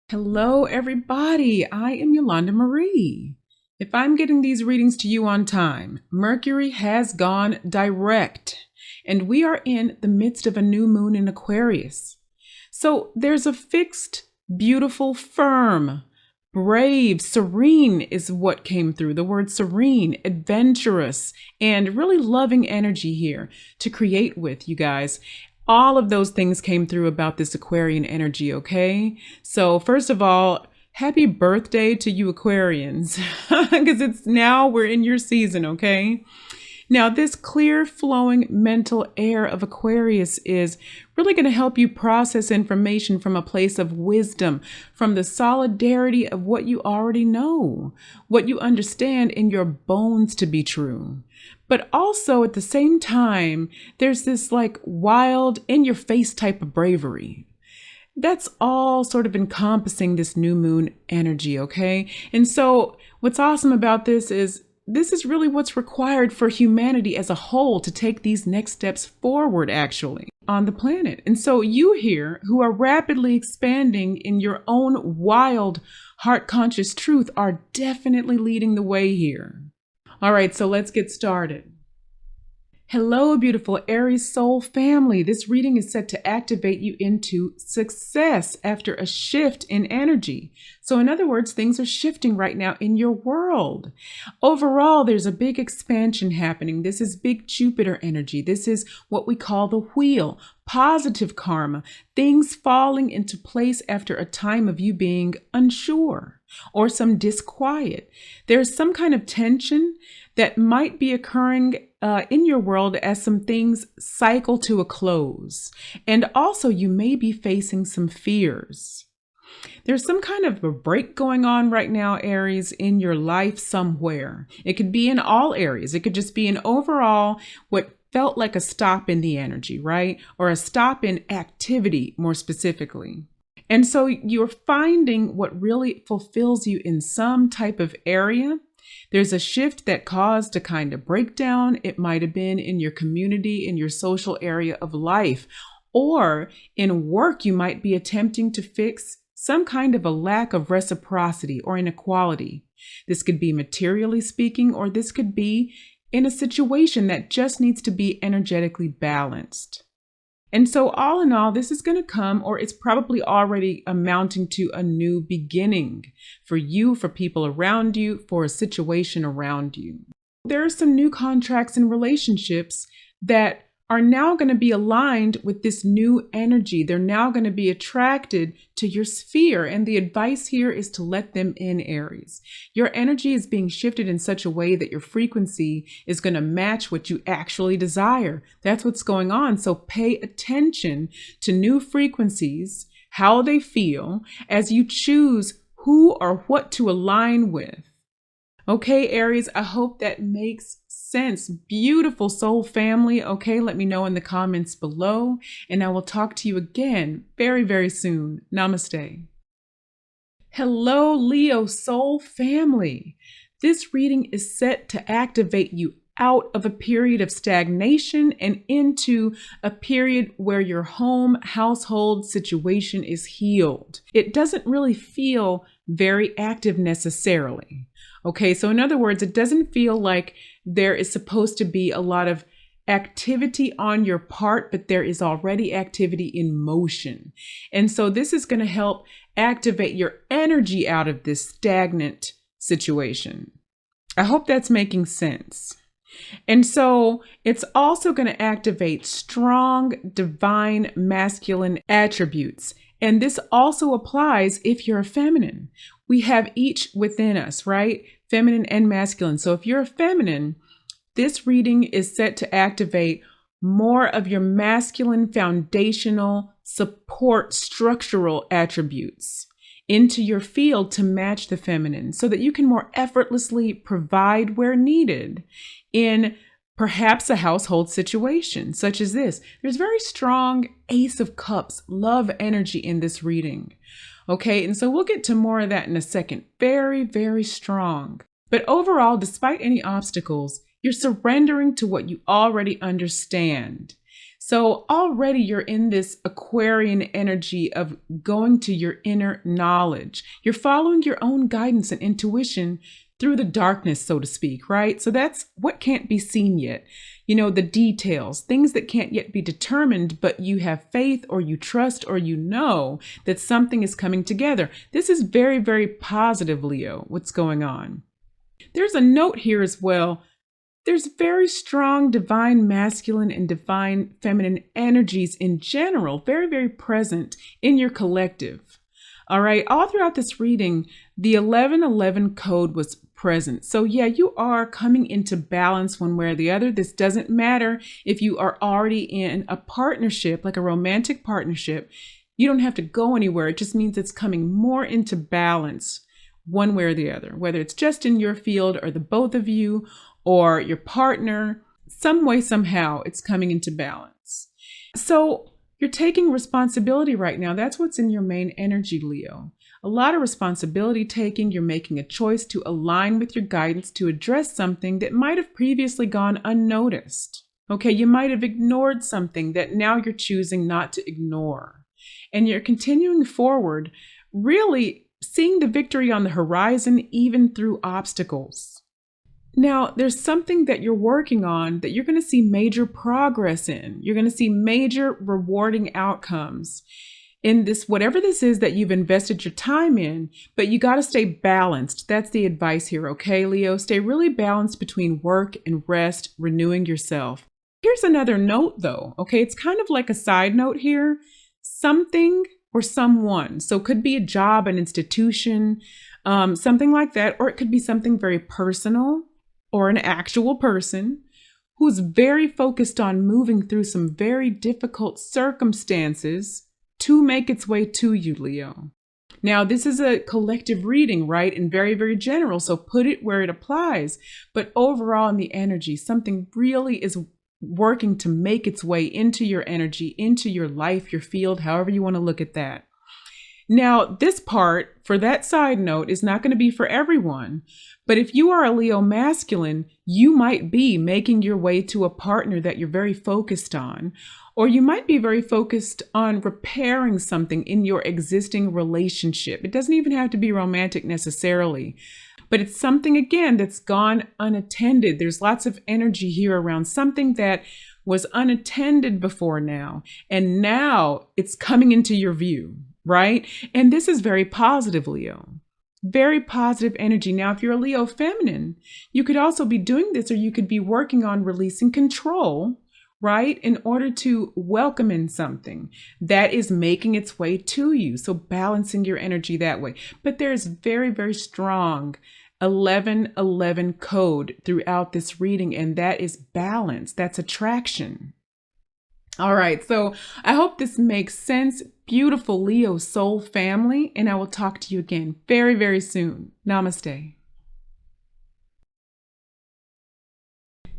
Hello, everybody. I am Yolanda Marie. If I'm getting these readings to you on time, Mercury has gone direct, and we are in the midst of a new moon in Aquarius. So there's a fixed, beautiful, firm, brave, serene is what came through. The word serene, adventurous, and really loving energy here to create with, you guys. All of those things came through about this Aquarian energy, okay? So first of all, happy birthday to you Aquarians, because we're in your season, okay? Now, this clear flowing mental air of Aquarius is really going to help you process information from a place of wisdom, from the solidarity of what you already know, what you understand in your bones to be true. But also at the same time, there's this like wild, in your face type of bravery. That's all sort of encompassing this new moon energy, okay? And so what's awesome about this is really what's required for humanity as a whole to take these next steps forward, actually, on the planet. And so you here, who are rapidly expanding in your own wild, heart-conscious truth, are definitely leading the way here. All right, so let's get started. Hello, beautiful Aries soul family. This reading is set to activate you into success after a shift in energy. So in other words, things are shifting right now in your world. Overall, there's a big expansion happening. This is big Jupiter energy. This is what we call the wheel, positive karma, things falling into place after a time of you being unsure or some disquiet. There's some kind of tension that might be occurring in your world as some things cycle to a close. And also you may be facing some fears. There's some kind of a break going on right now, Aries, in your life somewhere. It could be in all areas. It could just be an overall, what felt like a stop in the energy, right? Or a stop in activity, more specifically. And so you're finding what really fulfills you in some type of area. There's a shift that caused a kind of breakdown. It might have been in your community, in your social area of life, or in work, you might be attempting to fix some kind of a lack of reciprocity or inequality. This could be materially speaking, or this could be in a situation that just needs to be energetically balanced. And so all in all, this is going to come, or it's probably already amounting to a new beginning for you, for people around you, for a situation around you. There are some new contracts and relationships that are now going to be aligned with this new energy. They're now going to be attracted to your sphere. And the advice here is to let them in, Aries. Your energy is being shifted in such a way that your frequency is going to match what you actually desire. That's what's going on. So pay attention to new frequencies, how they feel, as you choose who or what to align with. Okay, Aries, I hope that makes sense. Beautiful soul family. Okay, let me know in the comments below, and I will talk to you again very, very soon. Namaste. Hello, Leo soul family. This reading is set to activate you out of a period of stagnation and into a period where your home household situation is healed. It doesn't really feel very active necessarily. Okay, so in other words, it doesn't feel like there is supposed to be a lot of activity on your part, but there is already activity in motion. And so this is going to help activate your energy out of this stagnant situation. I hope that's making sense. And so it's also going to activate strong divine masculine attributes. And this also applies if you're a feminine. We have each within us, right? Feminine and masculine. So if you're a feminine, this reading is set to activate more of your masculine foundational support structural attributes into your field to match the feminine so that you can more effortlessly provide where needed in perhaps a household situation such as this. There's very strong Ace of Cups, love energy in this reading. Okay, and so we'll get to more of that in a second. Very, very strong. But overall, despite any obstacles, you're surrendering to what you already understand. So already you're in this Aquarian energy of going to your inner knowledge. You're following your own guidance and intuition through the darkness, so to speak, right? So that's what can't be seen yet. You know, the details, things that can't yet be determined, but you have faith or you trust or you know that something is coming together. This is very, very positive, Leo, what's going on. There's a note here as well. There's very strong divine masculine and divine feminine energies in general, very, very present in your collective. All right, all throughout this reading, the 1111 code was present. So yeah, you are coming into balance one way or the other. This doesn't matter if you are already in a partnership, like a romantic partnership. You don't have to go anywhere. It just means it's coming more into balance one way or the other, whether it's just in your field or the both of you or your partner, some way, somehow it's coming into balance. So you're taking responsibility right now. That's what's in your main energy, Leo. A lot of responsibility taking. You're making a choice to align with your guidance to address something that might have previously gone unnoticed. Okay, you might have ignored something that now you're choosing not to ignore. And you're continuing forward, really seeing the victory on the horizon, even through obstacles. Now, there's something that you're working on that you're going to see major progress in. You're going to see major rewarding outcomes in this, whatever this is that you've invested your time in, but you got to stay balanced. That's the advice here, okay, Leo? Stay really balanced between work and rest, renewing yourself. Here's another note, though, okay? It's kind of like a side note here. Something or someone. So it could be a job, an institution, something like that, or it could be something very personal, or an actual person who's very focused on moving through some very difficult circumstances to make its way to you, Leo. Now, this is a collective reading, right? And very, very general. So put it where it applies. But overall in the energy, something really is working to make its way into your energy, into your life, your field, however you want to look at that. Now, this part, for that side note, is not going to be for everyone. But if you are a Leo masculine, you might be making your way to a partner that you're very focused on, or you might be very focused on repairing something in your existing relationship. It doesn't even have to be romantic necessarily, but it's something, again, that's gone unattended. There's lots of energy here around something that was unattended before now, and now it's coming into your view. Right? And this is very positive, Leo. Very positive energy. Now, if you're a Leo feminine, you could also be doing this, or you could be working on releasing control, right? In order to welcome in something that is making its way to you. So balancing your energy that way. But there's very, very strong 1111 code throughout this reading, and that is balance. That's attraction. All right, so I hope this makes sense. Beautiful Leo soul family, and I will talk to you again very, very soon. Namaste.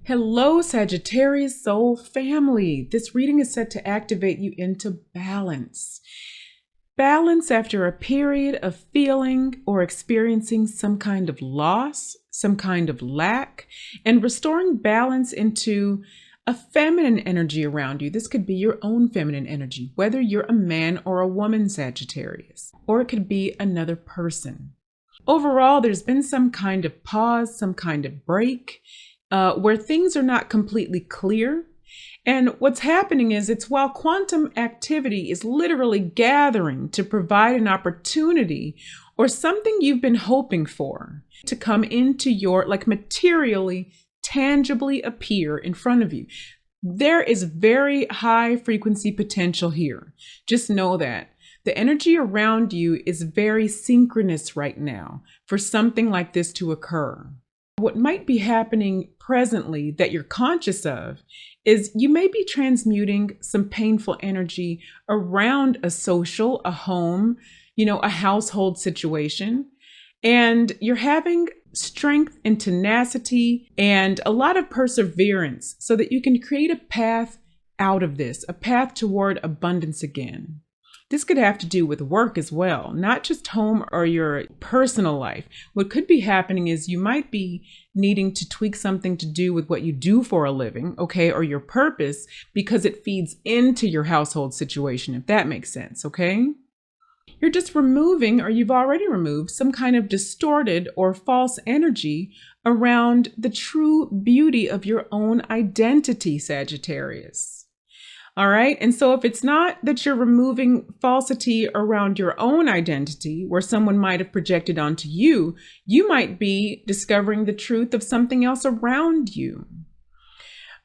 Hello, Sagittarius soul family. This reading is set to activate you into balance. Balance after a period of feeling or experiencing some kind of loss, some kind of lack, and restoring balance into a feminine energy around you. This could be your own feminine energy, whether you're a man or a woman, Sagittarius, or it could be another person. Overall, there's been some kind of pause, some kind of break, where things are not completely clear. And what's happening is it's while quantum activity is literally gathering to provide an opportunity or something you've been hoping for to come into your, like, materially, tangibly appear in front of you. There is very high frequency potential here. Just know that. The energy around you is very synchronous right now for something like this to occur. What might be happening presently that you're conscious of is you may be transmuting some painful energy around a social, a home, a household situation. And you're having strength and tenacity and a lot of perseverance so that you can create a path out of this, a path toward abundance again. This could have to do with work as well, not just home or your personal life. What could be happening is you might be needing to tweak something to do with what you do for a living, okay, or your purpose, because it feeds into your household situation, if that makes sense, okay? You're just removing, or you've already removed, some kind of distorted or false energy around the true beauty of your own identity, Sagittarius. All right. And so if it's not that you're removing falsity around your own identity, where someone might have projected onto you, you might be discovering the truth of something else around you.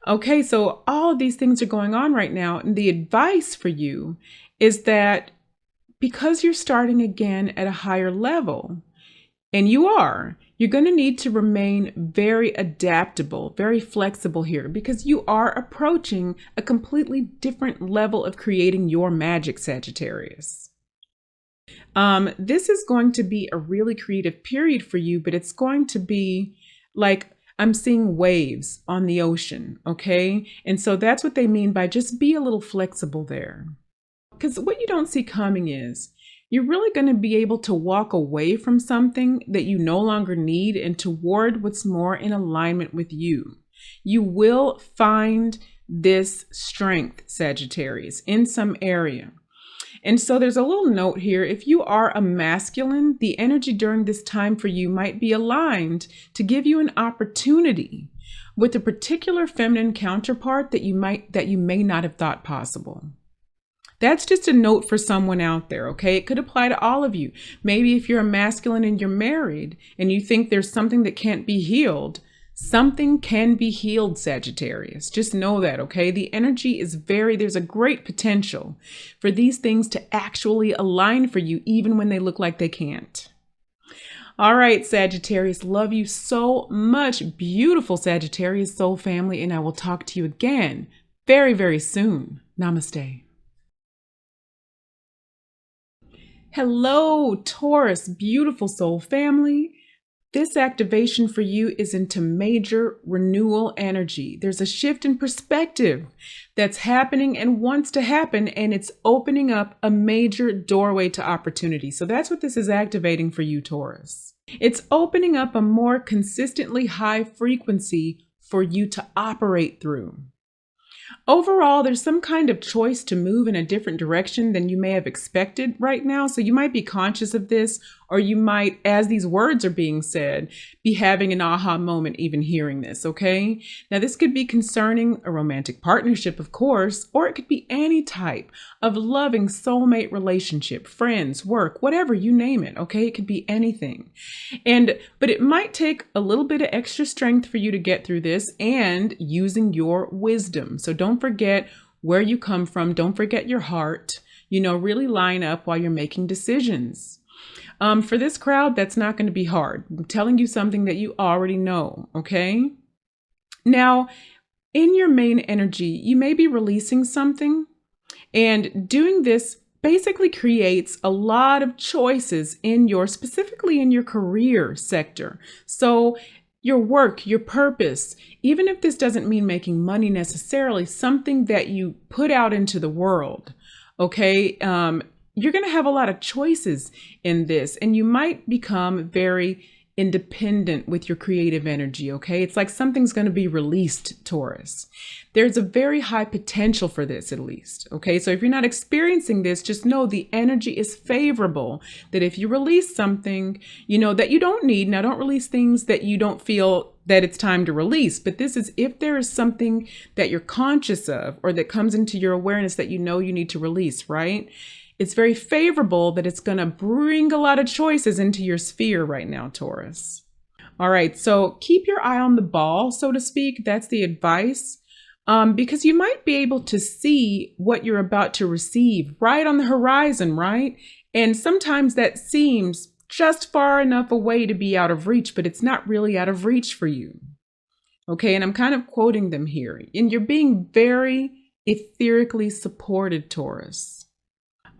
Okay. So all of these things are going on right now. And the advice for you is that because you're starting again at a higher level, and you're going to need to remain very adaptable, very flexible here, because you are approaching a completely different level of creating your magic, Sagittarius. This is going to be a really creative period for you, but it's going to be like I'm seeing waves on the ocean, okay? And so that's what they mean by just be a little flexible there. Because what you don't see coming is you're really going to be able to walk away from something that you no longer need and toward what's more in alignment with you. You will find this strength, Sagittarius, in some area. And so there's a little note here. If you are a masculine, the energy during this time for you might be aligned to give you an opportunity with a particular feminine counterpart that you may not have thought possible. That's just a note for someone out there, okay? It could apply to all of you. Maybe if you're a masculine and you're married and you think there's something that can't be healed, something can be healed, Sagittarius. Just know that, okay? The energy is there's a great potential for these things to actually align for you, even when they look like they can't. All right, Sagittarius, love you so much. Beautiful Sagittarius soul family, and I will talk to you again very, very soon. Namaste. Hello, Taurus, beautiful soul family. This activation for you is into major renewal energy. There's a shift in perspective that's happening and wants to happen, and it's opening up a major doorway to opportunity. So that's what this is activating for you, Taurus. It's opening up a more consistently high frequency for you to operate through. Overall, there's some kind of choice to move in a different direction than you may have expected right now. So you might be conscious of this, or you might, as these words are being said, be having an aha moment even hearing this, okay? Now, this could be concerning a romantic partnership, of course, or it could be any type of loving soulmate relationship, friends, work, whatever, you name it, okay? It could be anything. But it might take a little bit of extra strength for you to get through this and using your wisdom. So don't forget where you come from. Don't forget your heart. Really line up while you're making decisions. For this crowd, that's not going to be hard. I'm telling you something that you already know, okay? Now, in your main energy, you may be releasing something, and doing this basically creates a lot of choices specifically in your career sector. So your work, your purpose, even if this doesn't mean making money necessarily, something that you put out into the world, okay? You're going to have a lot of choices in this, and you might become very independent with your creative energy, okay? It's like something's going to be released, Taurus. There's a very high potential for this, at least, okay? So if you're not experiencing this, just know the energy is favorable, that if you release something, that you don't need. Now, don't release things that you don't feel that it's time to release, but this is if there is something that you're conscious of or that comes into your awareness that you need to release, right? It's very favorable that it's going to bring a lot of choices into your sphere right now, Taurus. All right, so keep your eye on the ball, so to speak. That's the advice, because you might be able to see what you're about to receive right on the horizon, right? And sometimes that seems just far enough away to be out of reach, but it's not really out of reach for you. Okay, and I'm kind of quoting them here. And you're being very etherically supported, Taurus.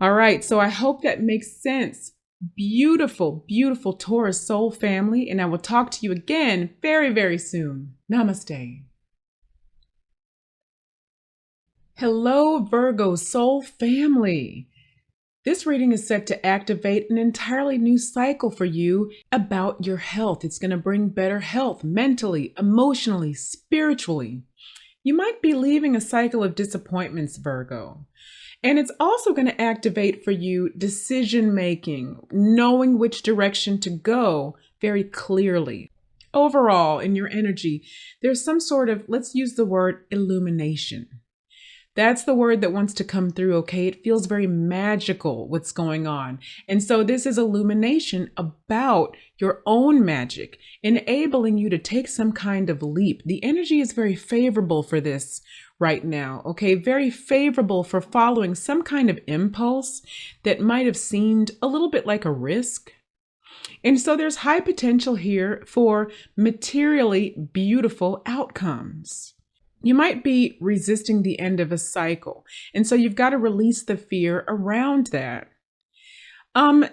All right, so I hope that makes sense. Beautiful, beautiful Taurus soul family, and I will talk to you again very, very soon. Namaste. Hello, Virgo soul family. This reading is set to activate an entirely new cycle for you about your health. It's going to bring better health mentally, emotionally, spiritually. You might be leaving a cycle of disappointments, Virgo. And it's also going to activate for you decision making, knowing which direction to go very clearly. Overall, in your energy, there's some sort of, let's use the word illumination. That's the word that wants to come through, okay? It feels very magical what's going on. And so this is illumination about your own magic, enabling you to take some kind of leap. The energy is very favorable for this right now, okay? Very favorable for following some kind of impulse that might have seemed a little bit like a risk. And so there's high potential here for materially beautiful outcomes. You might be resisting the end of a cycle. And so you've got to release the fear around that.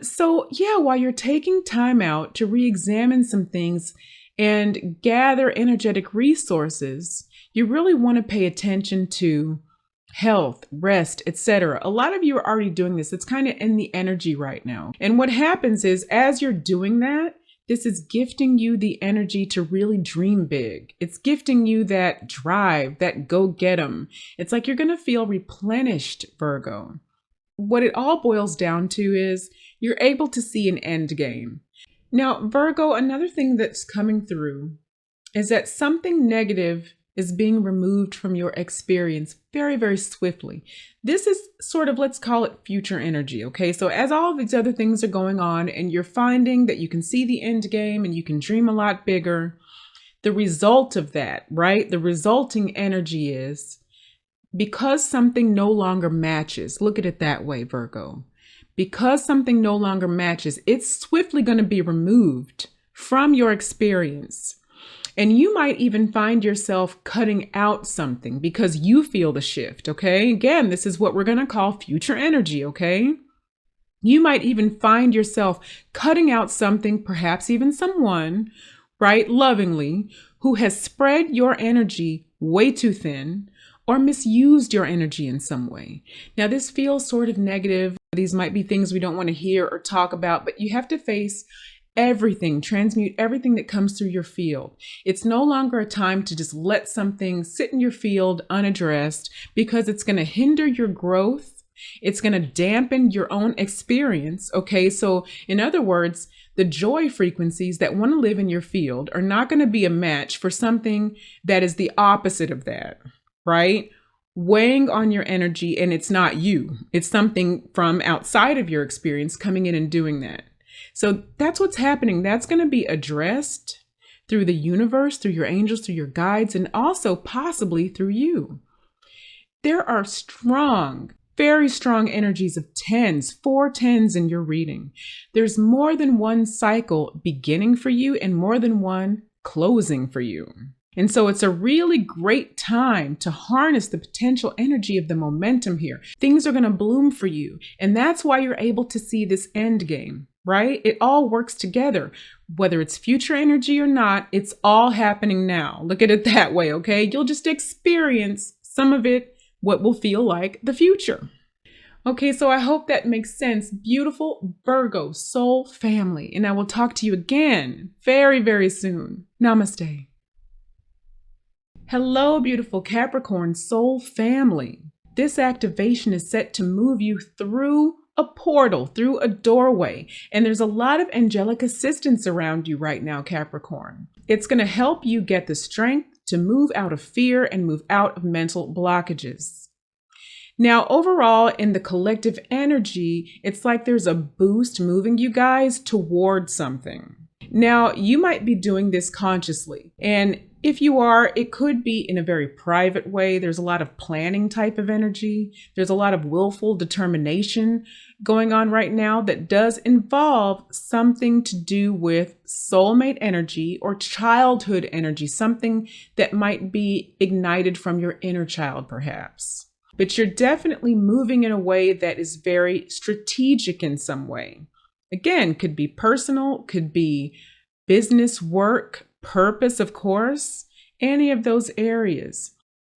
So yeah, while you're taking time out to re-examine some things and gather energetic resources, you really want to pay attention to health, rest, etc. A lot of you are already doing this. It's kind of in the energy right now. And what happens is, as you're doing that, this is gifting you the energy to really dream big. It's gifting you that drive, that go get 'em. It's like you're going to feel replenished, Virgo. What it all boils down to is you're able to see an end game. Now, Virgo, another thing that's coming through is that something negative is being removed from your experience very, very swiftly. This is sort of, let's call it future energy, okay? So as all of these other things are going on and you're finding that you can see the end game and you can dream a lot bigger, the result of that, right? The resulting energy is because something no longer matches. Look at it that way, Virgo. Because something no longer matches, it's swiftly going to be removed from your experience. And you might even find yourself cutting out something because you feel the shift, okay? Again, this is what we're going to call future energy, okay? You might even find yourself cutting out something, perhaps even someone, right, lovingly, who has spread your energy way too thin or misused your energy in some way. Now, this feels sort of negative. These might be things we don't want to hear or talk about, but you have to face everything, transmute everything that comes through your field. It's no longer a time to just let something sit in your field unaddressed because it's going to hinder your growth. It's going to dampen your own experience. Okay. So in other words, the joy frequencies that want to live in your field are not going to be a match for something that is the opposite of that, right? Weighing on your energy, and it's not you. It's something from outside of your experience coming in and doing that. So that's what's happening. That's going to be addressed through the universe, through your angels, through your guides, and also possibly through you. There are strong, very strong energies of tens, 4 tens in your reading. There's more than one cycle beginning for you and more than one closing for you. And so it's a really great time to harness the potential energy of the momentum here. Things are going to bloom for you. And that's why you're able to see this end game, right? It all works together. Whether it's future energy or not, it's all happening now. Look at it that way, okay? You'll just experience some of it, what will feel like the future. Okay, so I hope that makes sense. Beautiful Virgo soul family. And I will talk to you again very, very soon. Namaste. Hello, beautiful Capricorn soul family. This activation is set to move you through a portal, through a doorway. And there's a lot of angelic assistance around you right now, Capricorn. It's going to help you get the strength to move out of fear and move out of mental blockages. Now, overall, in the collective energy, it's like there's a boost moving you guys towards something. Now, you might be doing this consciously. And if you are, it could be in a very private way. There's a lot of planning type of energy. There's a lot of willful determination going on right now that does involve something to do with soulmate energy or childhood energy, something that might be ignited from your inner child, perhaps. But you're definitely moving in a way that is very strategic in some way. Again, could be personal, could be business, work, purpose, of course, any of those areas.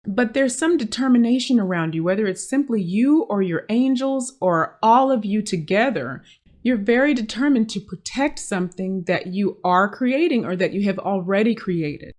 But there's some determination around you, whether it's simply you or your angels or all of you together. You're very determined to protect something that you are creating or that you have already created.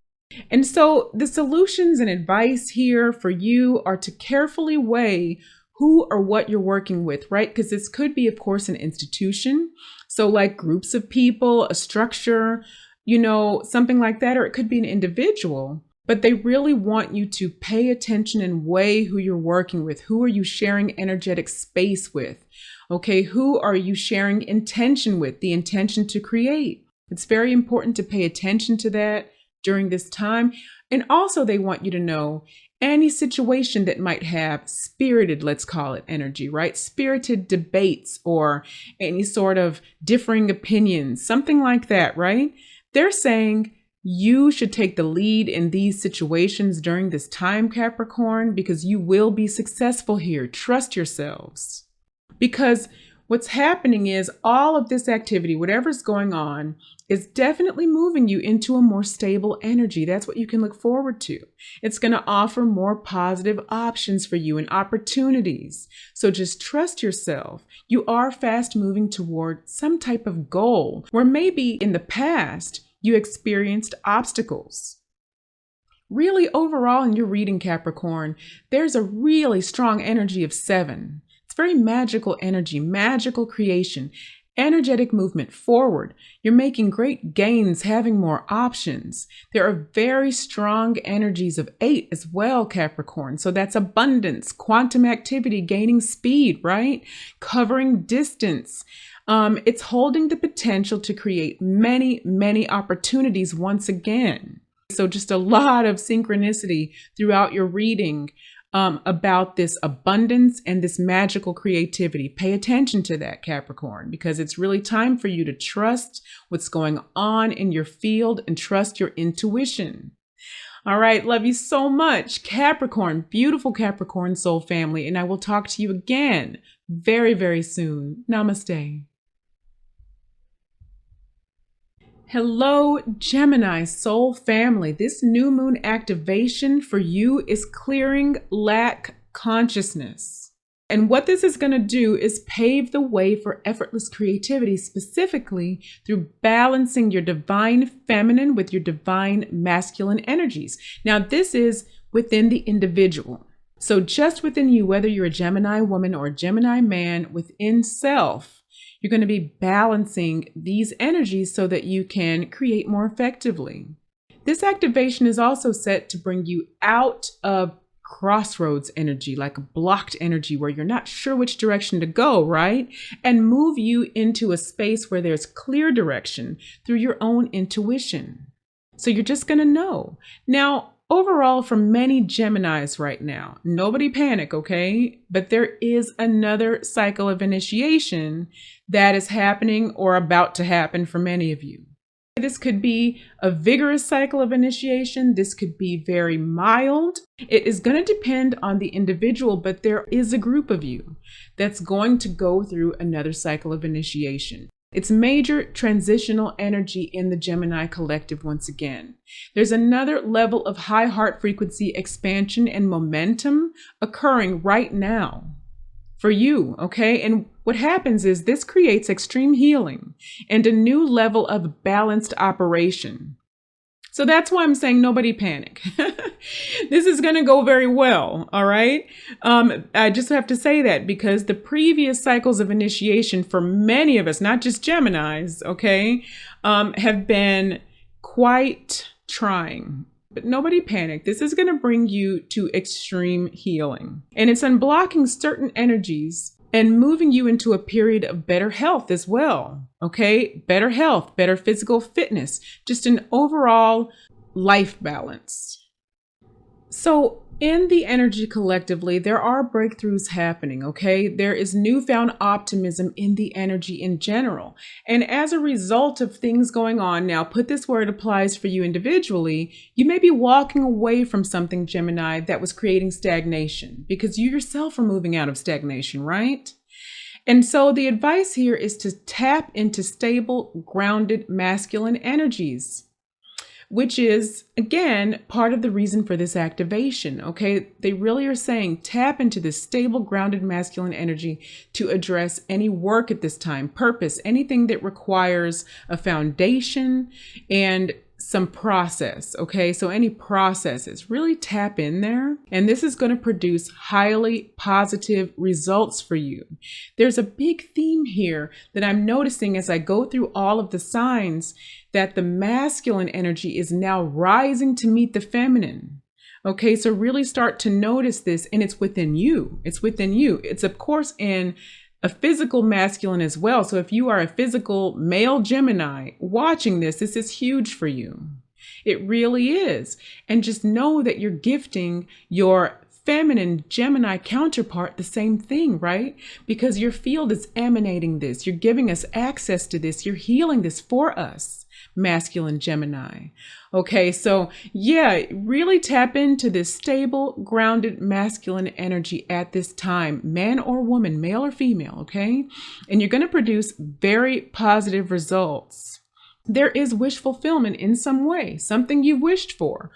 And so the solutions and advice here for you are to carefully weigh who or what you're working with, right? Because this could be, of course, an institution. So like groups of people, a structure, something like that, or it could be an individual. But they really want you to pay attention and weigh who you're working with. Who are you sharing energetic space with? Okay, who are you sharing intention with? The intention to create. It's very important to pay attention to that during this time. And also they want you to know any situation that might have spirited, let's call it, energy, right? Spirited debates or any sort of differing opinions, something like that, right? They're saying you should take the lead in these situations during this time, Capricorn, because you will be successful here. Trust yourselves. Because what's happening is all of this activity, whatever's going on, is definitely moving you into a more stable energy. That's what you can look forward to. It's going to offer more positive options for you and opportunities. So just trust yourself. You are fast moving toward some type of goal where maybe in the past you experienced obstacles. Really, overall in your reading, Capricorn, there's a really strong energy of 7. It's very magical energy, magical creation, energetic movement forward. You're making great gains, having more options. There are very strong energies of 8 as well, Capricorn. So that's abundance, quantum activity, gaining speed, right? Covering distance. It's holding the potential to create many, many opportunities once again. So just a lot of synchronicity throughout your reading about this abundance and this magical creativity. Pay attention to that, Capricorn, because it's really time for you to trust what's going on in your field and trust your intuition. All right, love you so much, Capricorn, beautiful Capricorn soul family, and I will talk to you again very, very soon. Namaste. Hello, Gemini soul family. This new moon activation for you is clearing lack consciousness. And what this is going to do is pave the way for effortless creativity, specifically through balancing your divine feminine with your divine masculine energies. Now, this is within the individual. So just within you, whether you're a Gemini woman or a Gemini man, within self, you're going to be balancing these energies so that you can create more effectively. This activation is also set to bring you out of crossroads energy, like a blocked energy where you're not sure which direction to go, right? And move you into a space where there's clear direction through your own intuition. So you're just going to know. Now, overall, for many Geminis right now, nobody panic, okay? But there is another cycle of initiation that is happening or about to happen for many of you. This could be a vigorous cycle of initiation. This could be very mild. It is going to depend on the individual, but there is a group of you that's going to go through another cycle of initiation. It's major transitional energy in the Gemini collective once again. There's another level of high heart frequency expansion and momentum occurring right now for you, okay? And what happens is this creates extreme healing and a new level of balanced operation. So that's why I'm saying nobody panic. This is going to go very well, all right? I just have to say that because the previous cycles of initiation for many of us, not just Geminis, okay, have been quite trying. But nobody panic. This is going to bring you to extreme healing. And it's unblocking certain energies and moving you into a period of better health as well. Okay, better health, better physical fitness, just an overall life balance. So in the energy collectively, there are breakthroughs happening, okay? There is newfound optimism in the energy in general. And as a result of things going on, now put this where it applies for you individually, you may be walking away from something, Gemini, that was creating stagnation because you yourself are moving out of stagnation, right? And so the advice here is to tap into stable, grounded, masculine energies. which is, again, part of the reason for this activation, okay? They really are saying tap into this stable, grounded masculine energy to address any work at this time, purpose, anything that requires a foundation and some process, okay? So any processes, really tap in there, and this is going to produce highly positive results for you. There's a big theme here that I'm noticing as I go through all of the signs, that the masculine energy is now rising to meet the feminine. Okay, so really start to notice this, and it's within you. It's within you. It's of course in a physical masculine as well. So if you are a physical male Gemini watching this, this is huge for you. It really is. And just know that you're gifting your feminine Gemini counterpart the same thing, right? Because your field is emanating this. You're giving us access to this. You're healing this for us, masculine Gemini. Okay, so yeah, really tap into this stable, grounded masculine energy at this time, man or woman, male or female, okay? And you're going to produce very positive results. There is wish fulfillment in some way, something you wished for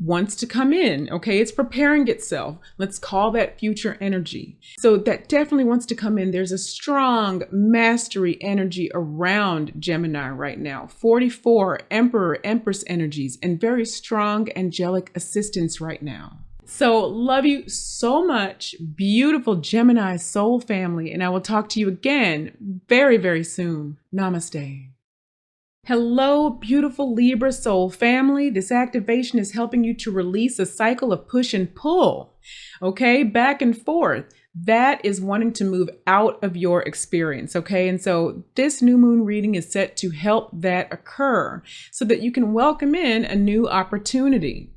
wants to come in, okay? It's preparing itself. Let's call that future energy. So that definitely wants to come in. There's a strong mastery energy around Gemini right now. 44 Emperor, Empress energies, and very strong angelic assistance right now. So love you so much, beautiful Gemini soul family, and I will talk to you again very, very soon. Namaste. Hello, beautiful Libra soul family. This activation is helping you to release a cycle of push and pull, okay? Back and forth. That is wanting to move out of your experience, okay? And so this new moon reading is set to help that occur so that you can welcome in a new opportunity.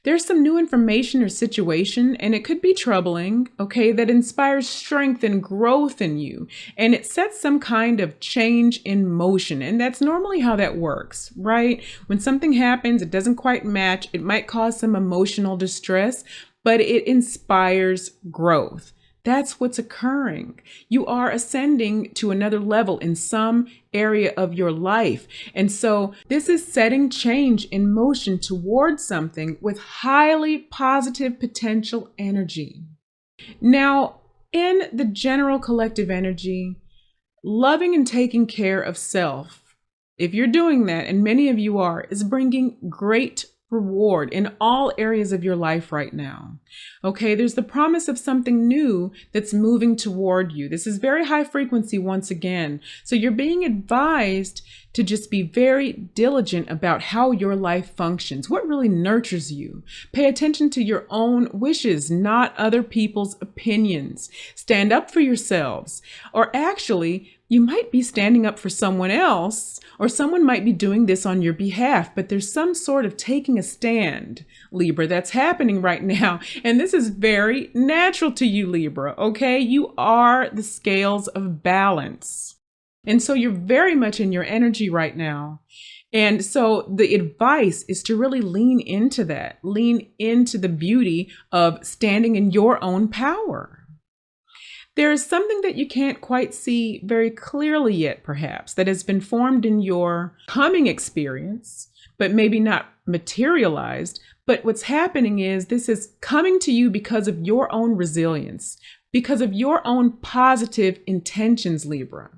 There's some new information or situation, and it could be troubling, okay, that inspires strength and growth in you. And it sets some kind of change in motion. And that's normally how that works, right? When something happens, it doesn't quite match. It might cause some emotional distress, but it inspires growth. That's what's occurring. You are ascending to another level in some area of your life. And so this is setting change in motion towards something with highly positive potential energy. Now, in the general collective energy, loving and taking care of self, if you're doing that, and many of you are, is bringing great reward in all areas of your life right now. Okay, there's the promise of something new that's moving toward you. This is very high frequency once again. So you're being advised to just be very diligent about how your life functions, what really nurtures you. Pay attention to your own wishes, not other people's opinions. Stand up for yourselves, or actually, you might be standing up for someone else, or someone might be doing this on your behalf, but there's some sort of taking a stand, Libra, that's happening right now. And this is very natural to you, Libra, okay? You are the scales of balance. And so you're very much in your energy right now. And so the advice is to really lean into that, lean into the beauty of standing in your own power. There is something that you can't quite see very clearly yet, perhaps, that has been formed in your coming experience, but maybe not materialized. But what's happening is this is coming to you because of your own resilience, because of your own positive intentions, Libra.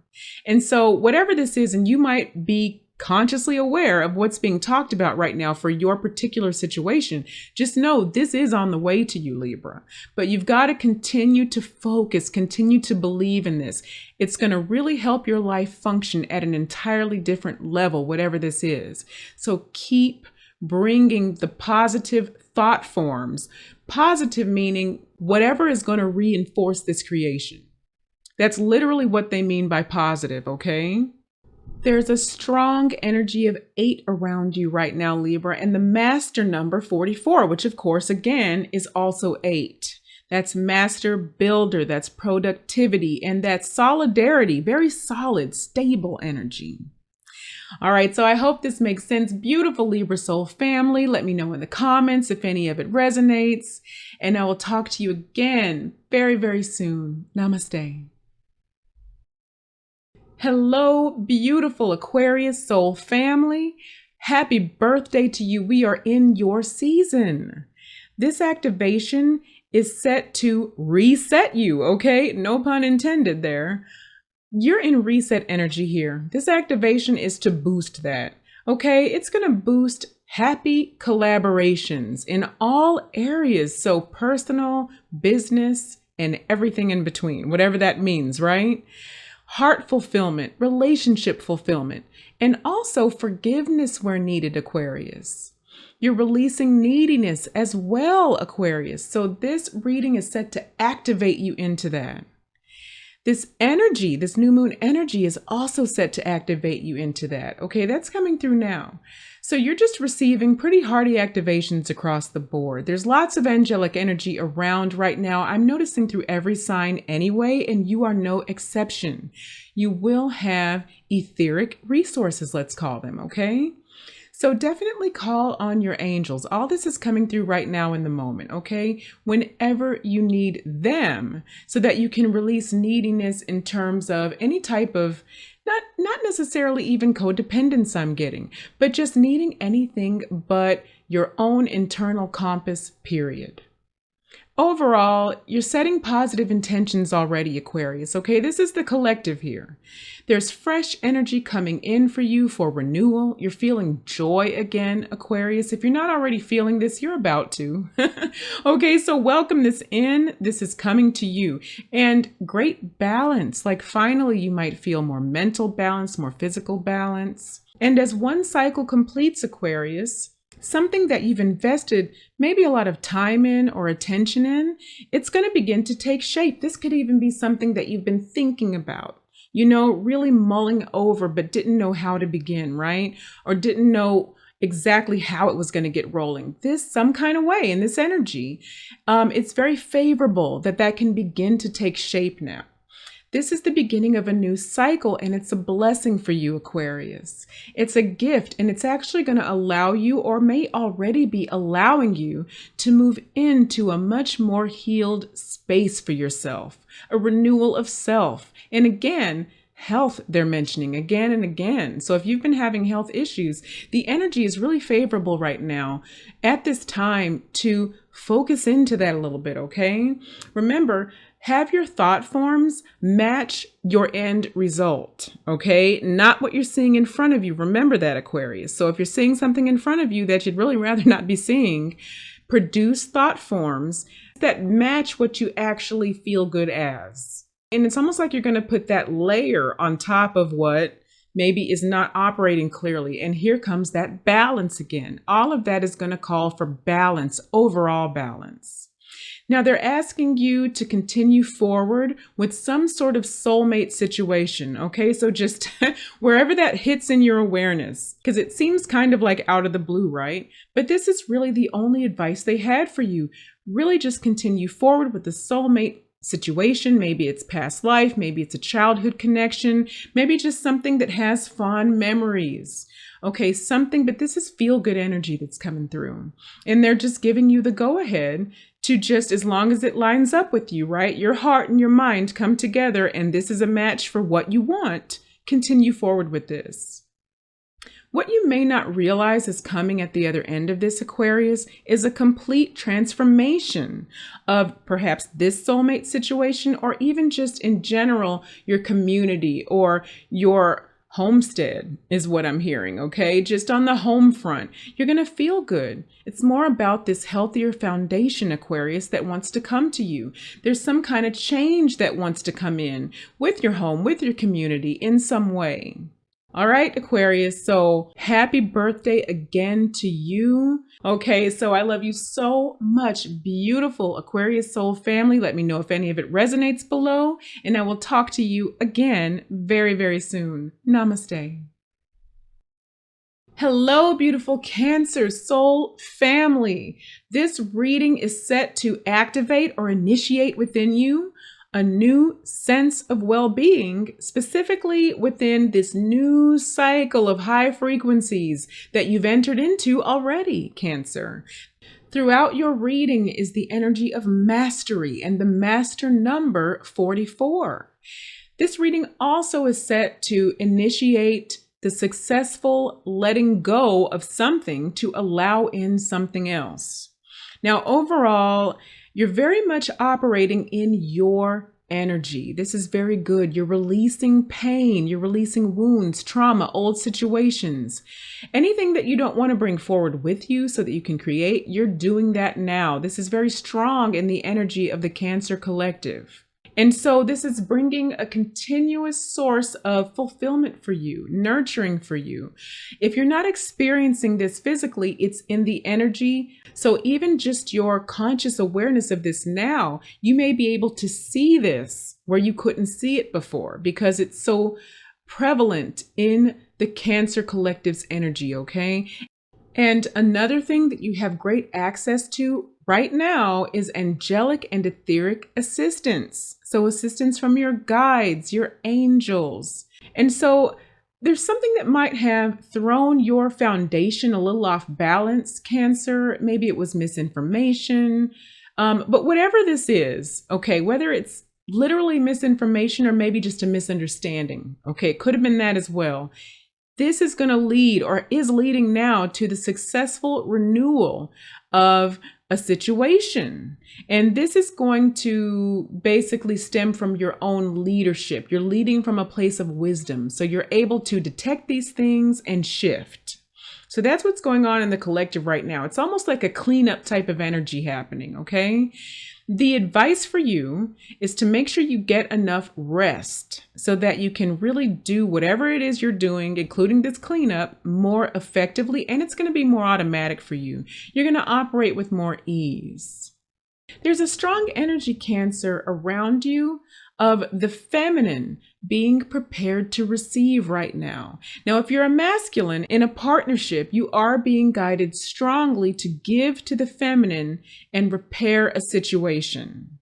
And so whatever this is, and you might be consciously aware of what's being talked about right now for your particular situation, just know this is on the way to you, Libra. But you've got to continue to focus, continue to believe in this. It's going to really help your life function at an entirely different level, whatever this is. So keep bringing the positive thought forms, positive meaning whatever is going to reinforce this creation. That's literally what they mean by positive, okay? There's a strong energy of 8 around you right now, Libra, and the master number 44, which of course, again, is also 8. That's master builder, that's productivity, and that's solidarity, very solid, stable energy. All right, so I hope this makes sense. Beautiful Libra soul family. Let me know in the comments if any of it resonates, and I will talk to you again very, very soon. Namaste. Hello, beautiful Aquarius soul family. Happy birthday to you. We are in your season. This activation is set to reset you, okay? No pun intended there. You're in reset energy here. This activation is to boost that, okay? It's going to boost happy collaborations in all areas. So personal, business, and everything in between, whatever that means, right? Heart fulfillment, relationship fulfillment, and also forgiveness where needed, Aquarius. You're releasing neediness as well, Aquarius. So this reading is set to activate you into that. This energy, this new moon energy is also set to activate you into that. Okay, that's coming through now. So you're just receiving pretty hearty activations across the board. There's lots of angelic energy around right now. I'm noticing through every sign anyway, and you are no exception. You will have etheric resources, let's call them, okay? So definitely call on your angels. All this is coming through right now in the moment, okay? Whenever you need them, so that you can release neediness in terms of any type of, not necessarily even codependence I'm getting, but just needing anything but your own internal compass, period. Overall, you're setting positive intentions already, Aquarius, okay? This is the collective here. There's fresh energy coming in for you for renewal. You're feeling joy again, Aquarius. If you're not already feeling this, you're about to. Okay, so welcome this in. This is coming to you. And great balance. Like finally, you might feel more mental balance, more physical balance. And as one cycle completes, Aquarius, something that you've invested maybe a lot of time in or attention in, it's going to begin to take shape. This could even be something that you've been thinking about, you know, really mulling over, but didn't know how to begin, right? Or didn't know exactly how it was going to get rolling. This some kind of way in this energy, it's very favorable that can begin to take shape now. This is the beginning of a new cycle, and it's a blessing for you, Aquarius. It's a gift, and it's actually going to allow you, or may already be allowing you, to move into a much more healed space for yourself, a renewal of self. And again, health they're mentioning again and again. So if you've been having health issues, the energy is really favorable right now at this time to focus into that a little bit, okay? Remember, have your thought forms match your end result, okay? Not what you're seeing in front of you. Remember that, Aquarius. So if you're seeing something in front of you that you'd really rather not be seeing, produce thought forms that match what you actually feel good as. And it's almost like you're going to put that layer on top of what maybe is not operating clearly. And here comes that balance again. All of that is going to call for balance, overall balance. Now they're asking you to continue forward with some sort of soulmate situation, okay? So just wherever that hits in your awareness, because it seems kind of like out of the blue, right? But this is really the only advice they had for you. Really just continue forward with the soulmate situation. Maybe it's past life, maybe it's a childhood connection, maybe just something that has fond memories. Okay, something, but this is feel-good energy that's coming through. And they're just giving you the go-ahead to just, as long as it lines up with you, right? Your heart and your mind come together, and this is a match for what you want. Continue forward with this. What you may not realize is coming at the other end of this, Aquarius, is a complete transformation of perhaps this soulmate situation, or even just in general, your community or your homestead is what I'm hearing, okay? Just on the home front, you're going to feel good. It's more about this healthier foundation, Aquarius, that wants to come to you. There's some kind of change that wants to come in with your home, with your community in some way. All right, Aquarius, so happy birthday again to you. Okay, so I love you so much, beautiful Aquarius soul family. Let me know if any of it resonates below, and I will talk to you again very, very soon. Namaste. Hello, beautiful Cancer soul family. This reading is set to activate or initiate within you a new sense of well-being, specifically within this new cycle of high frequencies that you've entered into already, Cancer. Throughout your reading is the energy of mastery and the master number 44. This reading also is set to initiate the successful letting go of something to allow in something else. Now, overall, you're very much operating in your energy. This is very good. You're releasing pain, you're releasing wounds, trauma, old situations. Anything that you don't want to bring forward with you so that you can create, you're doing that now. This is very strong in the energy of the Cancer collective. And so this is bringing a continuous source of fulfillment for you, nurturing for you. If you're not experiencing this physically, it's in the energy. So even just your conscious awareness of this now, you may be able to see this where you couldn't see it before because it's so prevalent in the Cancer collective's energy, okay? And another thing that you have great access to right now is angelic and etheric assistance. So assistance from your guides, your angels. And so there's something that might have thrown your foundation a little off balance, Cancer. Maybe it was misinformation. But whatever this is, okay, whether it's literally misinformation or maybe just a misunderstanding, okay, it could have been that as well. This is going to lead or is leading now to the successful renewal of a situation. And this is going to basically stem from your own leadership. You're leading from a place of wisdom. So you're able to detect these things and shift. So that's what's going on in the collective right now. It's almost like a cleanup type of energy happening, okay? The advice for you is to make sure you get enough rest so that you can really do whatever it is you're doing, including this cleanup, more effectively, and it's going to be more automatic for you. You're going to operate with more ease. There's a strong energy, Cancer, around you of the feminine being prepared to receive right now. Now, if you're a masculine in a partnership, you are being guided strongly to give to the feminine and repair a situation.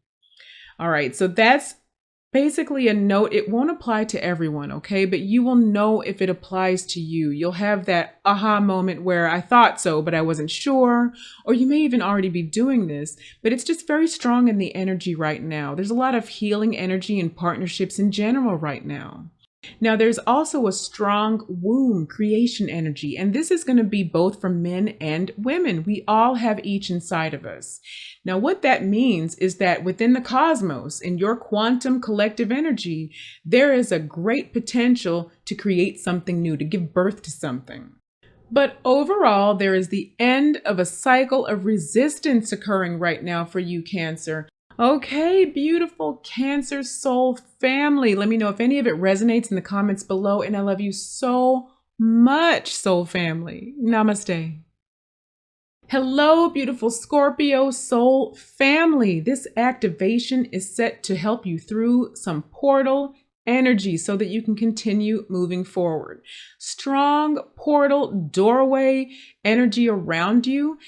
All right, so that's basically a note. It won't apply to everyone, okay? But you will know if it applies to you. You'll have that aha moment where I thought so, but I wasn't sure. Or you may even already be doing this, but it's just very strong in the energy right now. There's a lot of healing energy in partnerships in general right now. Now, there's also a strong womb creation energy, and this is going to be both for men and women. We all have each inside of us. Now, what that means is that within the cosmos, in your quantum collective energy, there is a great potential to create something new, to give birth to something. But overall, there is the end of a cycle of resistance occurring right now for you, Cancer. Okay, beautiful Cancer soul family. Let me know if any of it resonates in the comments below. And I love you so much, soul family. Namaste. Hello, beautiful Scorpio soul family. This activation is set to help you through some portal energy so that you can continue moving forward. Strong portal doorway energy around you.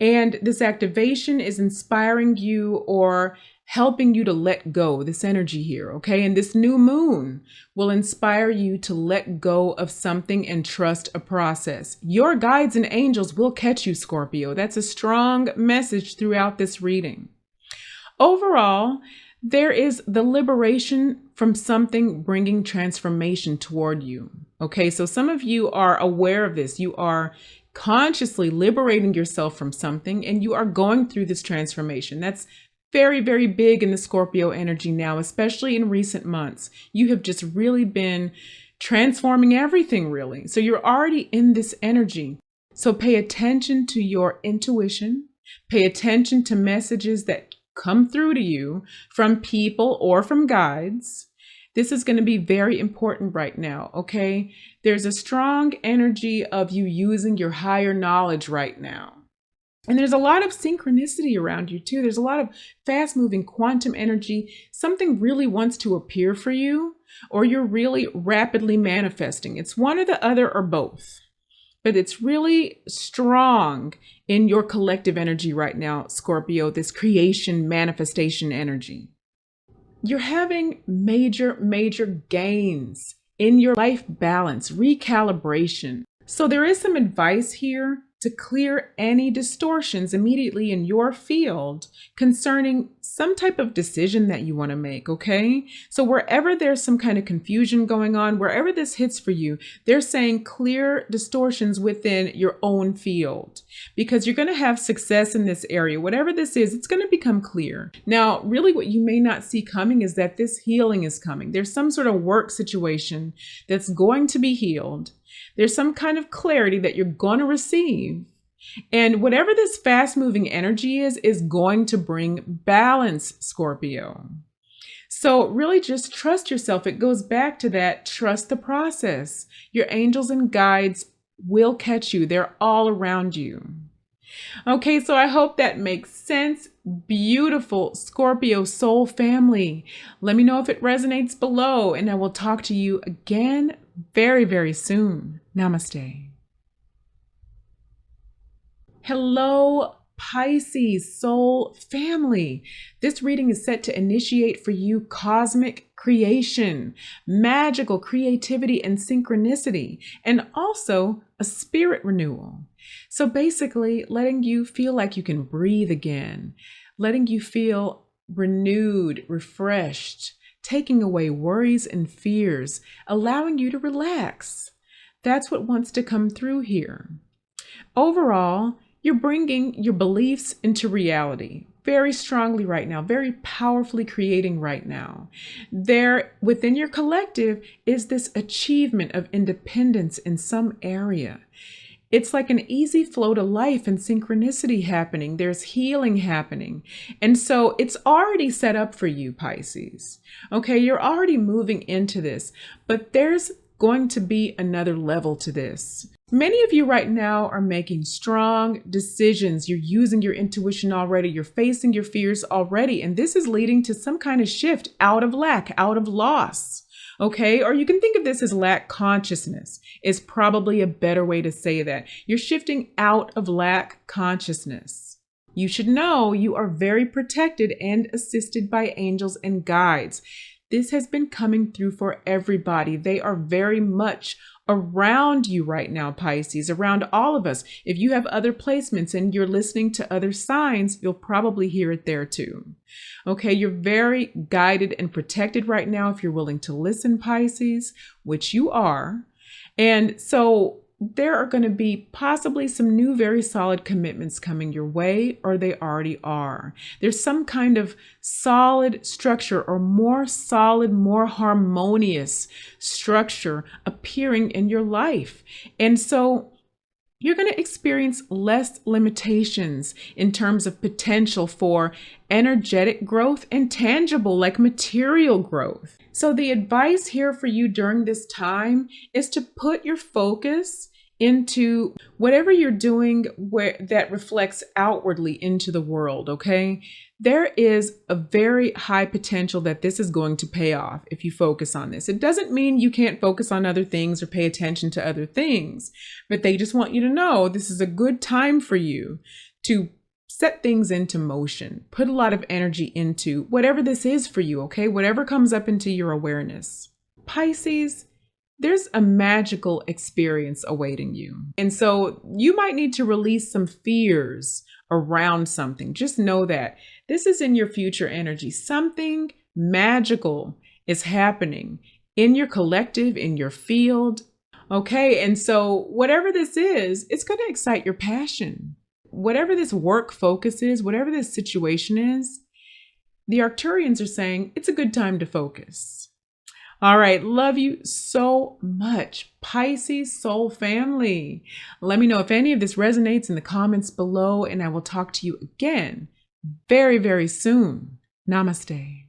And this activation is inspiring you or helping you to let go, this energy here, okay? And this new moon will inspire you to let go of something and trust a process. Your guides and angels will catch you, Scorpio. That's a strong message throughout this reading. Overall, there is the liberation from something bringing transformation toward you, okay? So some of you are aware of this. You are consciously liberating yourself from something and you are going through this transformation. That's very, very big in the Scorpio energy now, especially in recent months. You have just really been transforming everything, really. So you're already in this energy. So pay attention to your intuition. Pay attention to messages that come through to you from people or from guides. This is going to be very important right now, okay? There's a strong energy of you using your higher knowledge right now. And there's a lot of synchronicity around you too. There's a lot of fast-moving quantum energy. Something really wants to appear for you, or you're really rapidly manifesting. It's one or the other or both. But it's really strong in your collective energy right now, Scorpio, this creation manifestation energy. You're having major, major gains in your life balance, recalibration. So there is some advice here to clear any distortions immediately in your field concerning some type of decision that you want to make, okay? So wherever there's some kind of confusion going on, wherever this hits for you, they're saying clear distortions within your own field because you're going to have success in this area. Whatever this is, it's going to become clear. Now, really what you may not see coming is that this healing is coming. There's some sort of work situation that's going to be healed. There's some kind of clarity that you're going to receive. And whatever this fast-moving energy is going to bring balance, Scorpio. So really just trust yourself. It goes back to that, trust the process. Your angels and guides will catch you. They're all around you. Okay, so I hope that makes sense. Beautiful Scorpio soul family. Let me know if it resonates below, and I will talk to you again very, very soon. Namaste. Hello, Pisces soul family. This reading is set to initiate for you cosmic creation, magical creativity and synchronicity, and also a spirit renewal. So basically, letting you feel like you can breathe again, letting you feel renewed, refreshed, taking away worries and fears, allowing you to relax. That's what wants to come through here. Overall, you're bringing your beliefs into reality very strongly right now, very powerfully creating right now. There, within your collective, is this achievement of independence in some area. It's like an easy flow to life and synchronicity happening. There's healing happening. And so it's already set up for you, Pisces. Okay, you're already moving into this, but there's going to be another level to this. Many of you right now are making strong decisions. You're using your intuition already. You're facing your fears already. And this is leading to some kind of shift out of lack, out of loss. Okay, or you can think of this as lack consciousness is probably a better way to say that. You're shifting out of lack consciousness. You should know you are very protected and assisted by angels and guides. This has been coming through for everybody. They are very much around you right now, Pisces, around all of us. If you have other placements and you're listening to other signs, you'll probably hear it there too. Okay, you're very guided and protected right now if you're willing to listen, Pisces, which you are. And so there are going to be possibly some new very solid commitments coming your way, or they already are. There's some kind of solid structure or more solid, more harmonious structure appearing in your life. And so you're going to experience less limitations in terms of potential for energetic growth and tangible, like material growth. So the advice here for you during this time is to put your focus into whatever you're doing that reflects outwardly into the world, okay? There is a very high potential that this is going to pay off if you focus on this. It doesn't mean you can't focus on other things or pay attention to other things, but they just want you to know this is a good time for you to set things into motion, put a lot of energy into whatever this is for you, okay? Whatever comes up into your awareness. Pisces, there's a magical experience awaiting you. And so you might need to release some fears around something. Just know that this is in your future energy. Something magical is happening in your collective, in your field. Okay, and so whatever this is, it's going to excite your passion. Whatever this work focus is, whatever this situation is, the Arcturians are saying it's a good time to focus. All right, love you so much, Pisces soul family. Let me know if any of this resonates in the comments below, and I will talk to you again very, very soon. Namaste.